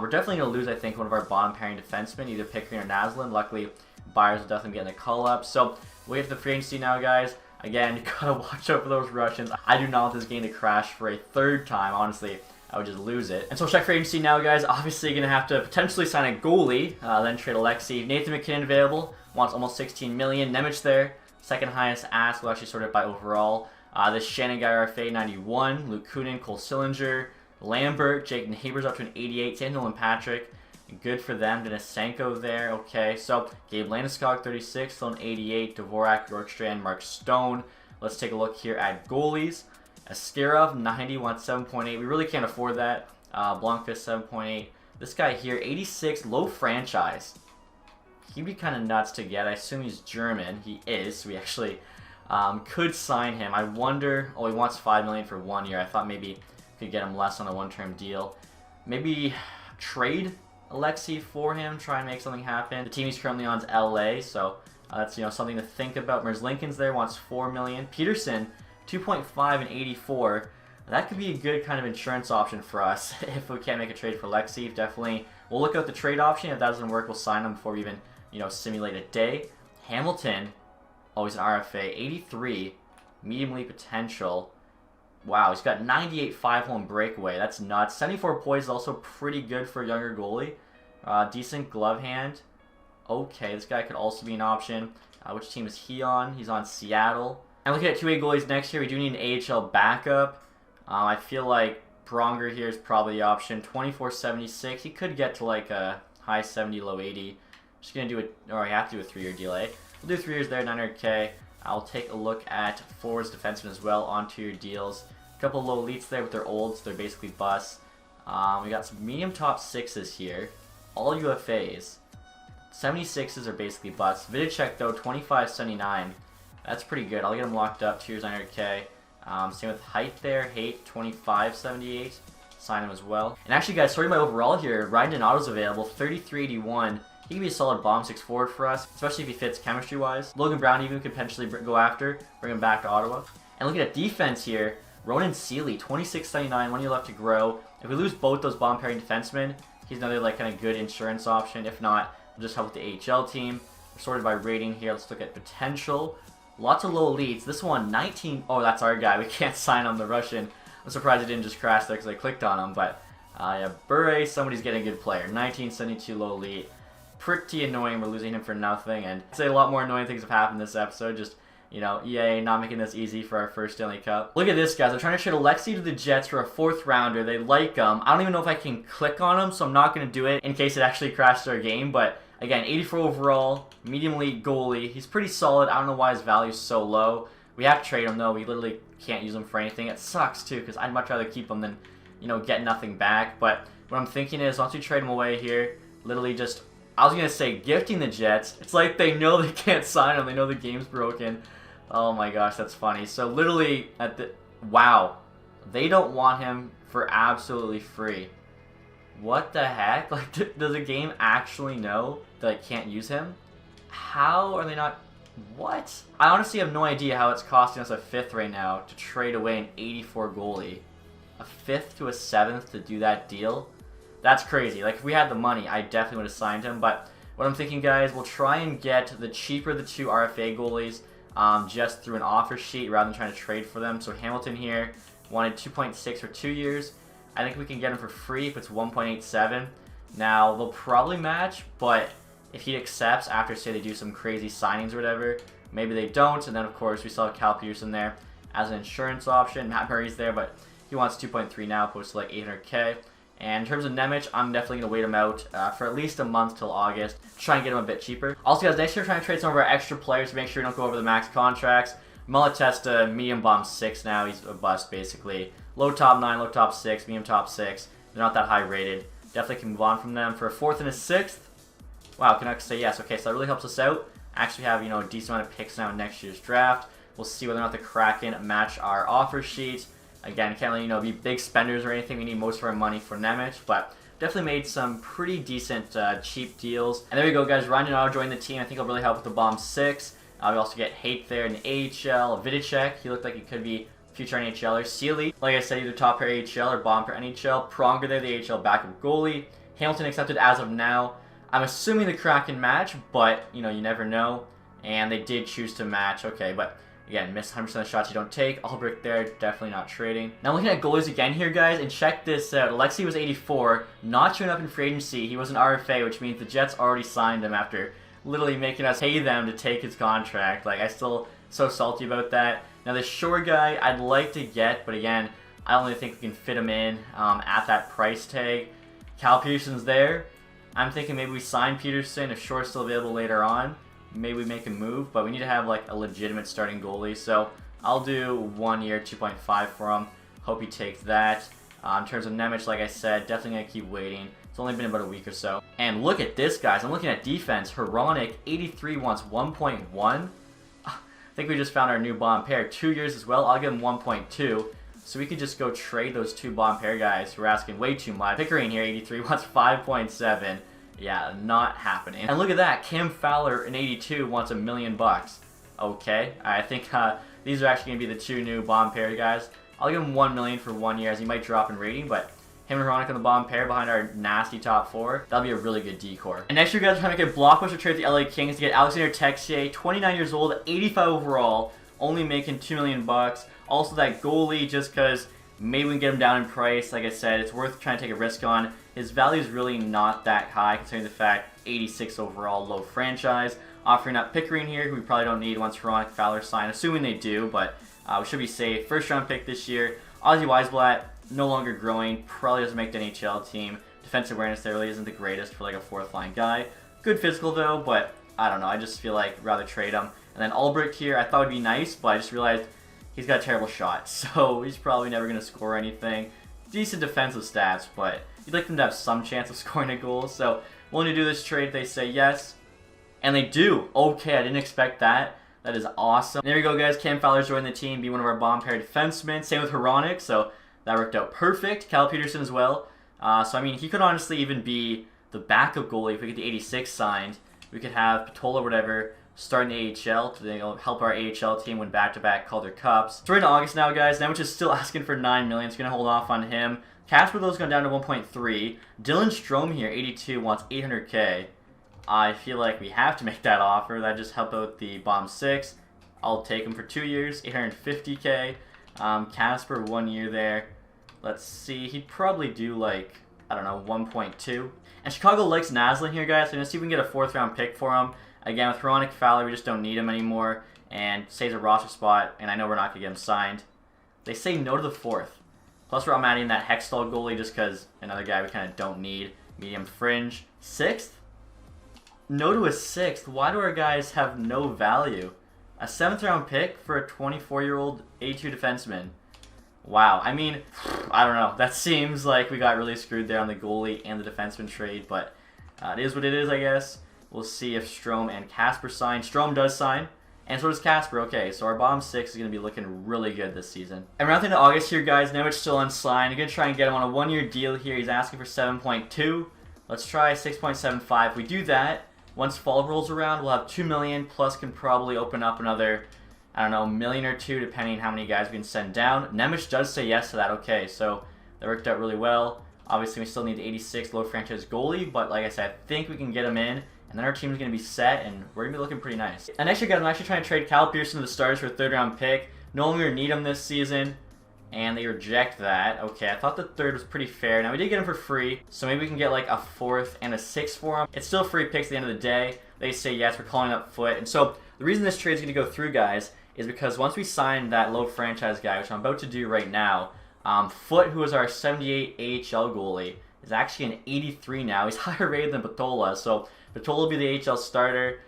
we're definitely going to lose, I think, one of our bottom pairing defensemen, either Pickering or Naslund. Luckily, Byers will definitely get in the call-up. So we have the free agency now, guys. Again, you got to watch out for those Russians. I do not want this game to crash for a third time. Honestly, I would just lose it. And so check free agency now, guys. Obviously, you're going to have to potentially sign a goalie, then trade Alexeyev. Nathan McKinnon available, wants almost $16 million. Nemec there. Second highest ask, we'll actually sort it by overall. This Shannon guy RFA 91, Luke Kunin, Cole Sillinger, Lambert, Jake Neighbors up to an 88, Samuel and Patrick. Good for them. Denisenko there. Okay, so Gabe Landeskog 36, still an 88, Dvorak, Bjorkstrand, Mark Stone. Let's take a look here at goalies. Askarov 90 wants 7.8. We really can't afford that. Blomqvist 7.8. This guy here 86, low franchise. He'd be kind of nuts to get. I assume he's German. He is. So we actually could sign him. I wonder. Oh, he wants $5 million for 1 year. I thought maybe we could get him less on a one-term deal. Maybe trade Alexeyev for him. Try and make something happen. The team he's currently on is LA, so that's something to think about. Mers Lincoln's there, wants $4 million. Peterson 2.5 and 84. That could be a good kind of insurance option for us if we can't make a trade for Alexeyev. Definitely, we'll look at the trade option. If that doesn't work, we'll sign him before we even simulate a day. Hamilton, oh, he's an RFA, 83, medium league potential. Wow, he's got 98 5-hole breakaway. That's nuts. 74 poise is also pretty good for a younger goalie. Decent glove hand. Okay, this guy could also be an option. Which team is he on? He's on Seattle. And looking at 2A goalies next year, we do need an AHL backup. I feel like Pronger here is probably the option. 24.76. He could get to like a high 70, low 80. Just gonna do it, or I have to do a 3-year deal, eh? We'll do 3 years there, 900K. I'll take a look at forwards, defensemen as well on 2-year deals. A couple of low elites there, but they're old, so they're basically busts. We got some medium top 6s here. All UFAs. 76s are basically busts. Vidicek though, 25.79. That's pretty good. I'll get him locked up. 2 years, 900K. Same with height there. Haight, 25.78. Sign him as well. And actually, guys, sorry my overall here. Ryden Donato's available, 33.81. He can be a solid bottom 6 forward for us, especially if he fits chemistry-wise. Logan Brown even could potentially go after, bring him back to Ottawa. And looking at defense here, Ronan Seeley, 26.79, 1 year left to grow. If we lose both those bottom pairing defensemen, he's another kind of good insurance option. If not, we'll just help with the AHL team. We're sorted by rating here. Let's look at potential. Lots of low elites. This one, 19. Oh, that's our guy. We can't sign him, the Russian. I'm surprised it didn't just crash there because I clicked on him. But yeah, Bure, somebody's getting a good player. 1972 low elite. Pretty annoying. We're losing him for nothing. And I'd say a lot more annoying things have happened this episode. Just, EA not making this easy for our first Stanley Cup. Look at this, guys. I'm trying to trade Alexeyev to the Jets for a 4th rounder. They like him. I don't even know if I can click on him, so I'm not going to do it in case it actually crashes our game. But again, 84 overall, medium league goalie. He's pretty solid. I don't know why his value is so low. We have to trade him, though. We literally can't use him for anything. It sucks, too, because I'd much rather keep him than, get nothing back. But what I'm thinking is, once we trade him away here, literally just, I was going to say gifting the Jets. It's like they know they can't sign him. They know the game's broken. Oh my gosh, that's funny. So literally, wow. They don't want him for absolutely free. What the heck? Like, does the game actually know that I can't use him? How are they not What? I honestly have no idea how it's costing us a 5th right now to trade away an 84 goalie. A 5th to a 7th to do that deal? That's crazy. Like, if we had the money, I definitely would have signed him. But what I'm thinking, guys, we'll try and get the cheaper of the 2 RFA goalies just through an offer sheet rather than trying to trade for them. So Hamilton here wanted 2.6 for 2 years. I think we can get him for free if it's 1.87. Now, they'll probably match, but if he accepts after, say, they do some crazy signings or whatever, maybe they don't. And then, of course, we still have Cal Peterson there as an insurance option. Matt Murray's there, but he wants 2.3 now, opposed to like 800K. And in terms of Nemec, I'm definitely going to wait him out for at least a month till August to try and get him a bit cheaper. Also, guys, next year, trying to trade some of our extra players to make sure we don't go over the max contracts. Malatesta, medium bomb 6 now. He's a bust, basically. Low top 9, low top 6, medium top 6. They're not that high rated. Definitely can move on from them for a 4th and a 6th. Wow, Canucks say yes. Okay, so that really helps us out. Actually have, a decent amount of picks now in next year's draft. We'll see whether or not the Kraken match our offer sheet. Again, can't really, be big spenders or anything. We need most of our money for Nemec, but definitely made some pretty decent cheap deals. And there we go, guys. Ryan Donato joined the team. I think it'll really help with the bomb 6. We also get Haight there in the AHL. Vidicek, he looked like he could be future NHLer. Sealy, like I said, either top pair AHL or bottom pair NHL. Pronger there, the AHL backup goalie. Hamilton accepted as of now. I'm assuming the Kraken match, but, you never know. And they did choose to match. Okay, but again, miss 100% of the shots you don't take. Albrecht there, definitely not trading. Now looking at goalies again here, guys, and check this out. Alexei was 84, not showing up in free agency. He was an RFA, which means the Jets already signed him after literally making us pay them to take his contract. Like, I still so salty about that. Now the Shore guy, I'd like to get, but again, I don't really think we can fit him in at that price tag. Cal Peterson's there. I'm thinking maybe we sign Peterson if Shore's still available later on. Maybe we make a move, but we need to have like a legitimate starting goalie. So I'll do 1 year, 2.5 for him. Hope he takes that. In terms of Nemec, like I said, definitely going to keep waiting. It's only been about a week or so. And look at this, guys. I'm looking at defense. Hronik, 83 wants 1.1. I think we just found our new bottom pair. 2 years as well. I'll give him 1.2. So we could just go trade those 2 bottom pair guys who are asking way too much. Pickering here, 83 wants 5.7. Yeah, not happening. And look at that. Cam Fowler in 82 wants $1 million. Okay, I think these are actually going to be the 2 new bottom pair guys. I'll give him $1 million for 1 year, as he might drop in rating, but him and Hronik on the bottom pair behind our nasty top 4, that'll be a really good decor. And next year, guys, we're trying to make a blockbuster trade with the LA Kings to get Alexander Texier, 29 years old, 85 overall, only making $2 million. Also that goalie, just because maybe we can get him down in price. Like I said, it's worth trying to take a risk on. His value is really not that high, considering the fact 86 overall, low franchise. Offering up Pickering here, who we probably don't need once Hronik, Fowler sign, assuming they do, but we should be safe. First round pick this year. Ozzy Weisblatt, no longer growing, probably doesn't make the NHL team. Defensive awareness there really isn't the greatest for like a 4th line guy. Good physical though, but I don't know. I just feel like rather trade him. And then Albrecht here, I thought would be nice, but I just realized he's got a terrible shot, so he's probably never going to score anything. Decent defensive stats, but you'd like them to have some chance of scoring a goal. So willing to do this trade if they say yes. And they do. Okay, I didn't expect that. That is awesome. And there you go, guys. Cam Fowler's joined the team, be one of our bottom pair defensemen. Same with Hronik, so that worked out perfect. Cal Peterson as well. So, I mean, he could honestly even be the backup goalie if we get the 86 signed. We could have Patola or whatever start in the AHL to help our AHL team win back-to-back Calder Cups. So we're in August now, guys. Nemec is still asking for $9 million. It's going to hold off on him. Casper, though, has gone down to 1.3. Dylan Strome here, 82, wants $800K. I feel like we have to make that offer. That just helped out the bottom 6. I'll take him for 2 years, $850K. Casper, 1 year there. Let's see. He'd probably do like, I don't know, 1.2. And Chicago likes Naslin here, guys. So let's see if we can get a 4th round pick for him. Again, with Hronik, Fowler, we just don't need him anymore. And saves a roster spot, and I know we're not going to get him signed. They say no to the 4th. Plus, I'm adding that Hextall goalie just because another guy we kind of don't need. Medium fringe. 6th? No to a 6th. Why do our guys have no value? A 7th round pick for a 24-year-old A2 defenseman. Wow. I mean, I don't know. That seems like we got really screwed there on the goalie and the defenseman trade, but it is what it is, I guess. We'll see if Strome and Casper sign. Strome does sign, and so does Casper. Okay, so our bottom 6 is going to be looking really good this season. And we're out into August here, guys. Nemec still unsigned. I'm going to try and get him on a 1-year deal here. He's asking for 7.2. Let's try 6.75. If we do that, Once fall rolls around, we'll have 2 million, plus can probably open up another, I don't know, million or two, depending on how many guys we can send down. Nemec does say yes to that. Okay, so that worked out really well. Obviously, we still need the 86 low franchise goalie, but like I said, I think we can get him in, and then our team is going to be set, and we're going to be looking pretty nice. And next year, guys, I'm actually trying to trade Cal Pearson to the Stars for a 3rd-round pick. No longer need him this season, and they reject that. Okay, I thought the 3rd was pretty fair. Now, we did get him for free, so maybe we can get like a 4th and a 6th for him. It's still free picks at the end of the day. They say yes, we're calling up Foot. And so the reason this trade is going to go through, guys, is because once we sign that low franchise guy, which I'm about to do right now, Foot, who is our 78 AHL goalie, is actually an 83 now. He's higher rated than Batola, so Batola will be the AHL starter.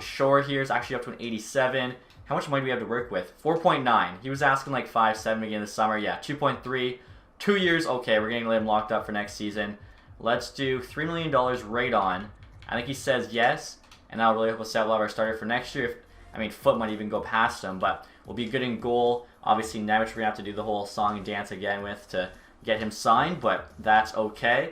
Shore here is actually up to an 87. How much money do we have to work with? 4.9. He was asking like 5.7 again this summer. Yeah, 2.3. 2 years. Okay, we're getting him locked up for next season. Let's do $3 million right on. I think he says yes, and that'll really help us out. We'll have our starter for next year. I mean, Foot might even go past him, but we'll be good in goal. Obviously, Nemec we're going to have to do the whole song and dance again with to get him signed, but that's okay.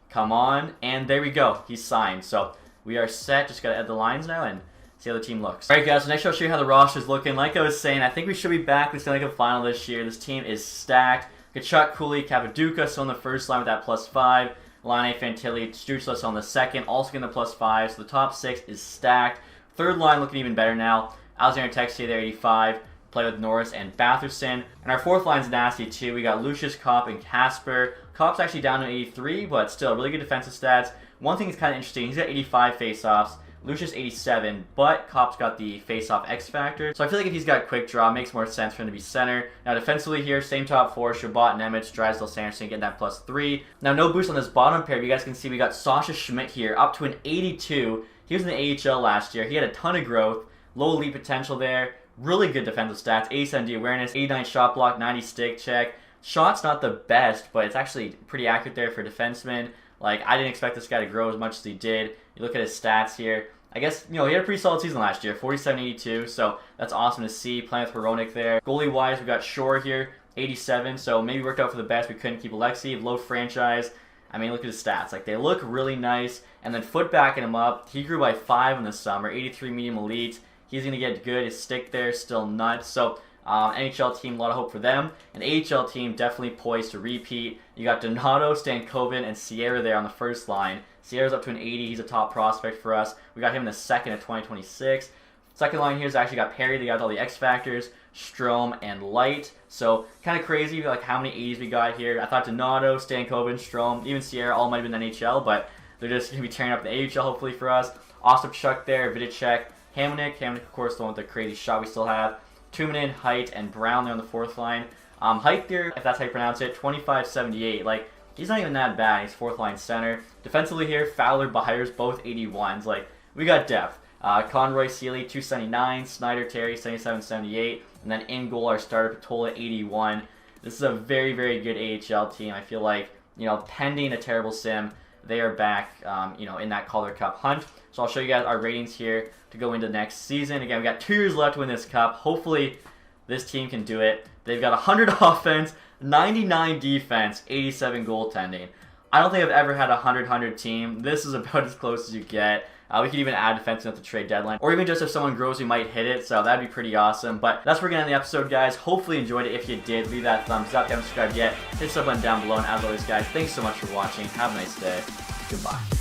Come on, and there we go. He's signed. So we are set. Just got to add the lines now and see how the team looks. Alright guys, so next I'll show you how the roster is looking. Like I was saying, I think we should be back in the Stanley Cup final this year. This team is stacked. Kachuk, Cooley, Capaduca still in the first line with that +5. Line Fantilli, Stutzla on the second, also getting the +5. So the top 6 is stacked. 3rd line looking even better now. Alexander Texier there, 85. Play with Norris and Batherson. And our 4th line's nasty too. We got Lucius, Kopp, and Casper. Kopp's actually down to 83, but still really good defensive stats. One thing is kind of interesting. He's got 85 faceoffs. Lucius 87, but Kopp's got the face-off X factor. So I feel like if he's got quick draw, it makes more sense for him to be center. Now defensively here, same top 4, Shabbat, Nemec, Drysdale, Sanderson getting that +3. Now no boost on this bottom pair, but you guys can see we got Sasha Schmidt here up to an 82. He was in the AHL last year. He had a ton of growth, low elite potential there. Really good defensive stats, 87 D awareness, 89 shot block, 90 stick check. Shot's not the best, but it's actually pretty accurate there for a defenseman. Like, I didn't expect this guy to grow as much as he did. You look at his stats here. I guess, you know, he had a pretty solid season last year, 47-82, so that's awesome to see. Playing with Hronik there. Goalie-wise, we got Shore here, 87, so maybe worked out for the best. We couldn't keep Alexei. Low franchise. I mean, look at his stats. Like, they look really nice. And then Foot backing him up. He grew by 5 in the summer, 83 medium elite. He's going to get good. His stick there still nuts. So, NHL team, a lot of hope for them. An AHL team definitely poised to repeat. You got Donato, Stankoven, and Sierra there on the first line. Sierra's up to an 80. He's a top prospect for us. We got him in the second at 2026. Second line here's actually got Perry. They got all the X factors, Strome, and Light. So kind of crazy like how many 80s we got here. I thought Donato, Stankoven, Strome, even Sierra all might have been NHL, but they're just going to be tearing up the AHL hopefully for us. Ostapchuk there, Vidicek, Hamonic, of course the one with the crazy shot we still have. Tumanen, Height, and Brown there on the 4th line. Height there, if that's how you pronounce it, 25-78. Like, he's not even that bad. He's 4th line center. Defensively here, Fowler, Byers, both 81s. Like, we got depth. Conroy, Sealy, 279. Snyder, Terry, 77-78. And then in goal, our starter, Patola, 81. This is a very, very good AHL team. I feel like, you know, pending a terrible sim, they are back, you know, in that Calder Cup hunt. So I'll show you guys our ratings here to go into next season. Again, we got 2 years left to win this cup. Hopefully, this team can do it. They've got 100 offense, 99 defense, 87 goaltending. I don't think I've ever had a 100-100 team. This is about as close as you get. We could even add defense at the trade deadline. Or even just if someone grows, we might hit it. So that'd be pretty awesome. But that's where we're going to end the episode, guys. Hopefully you enjoyed it. If you did, leave that thumbs up. If you haven't subscribed yet, hit the sub button down below. And as always, guys, thanks so much for watching. Have a nice day. Goodbye.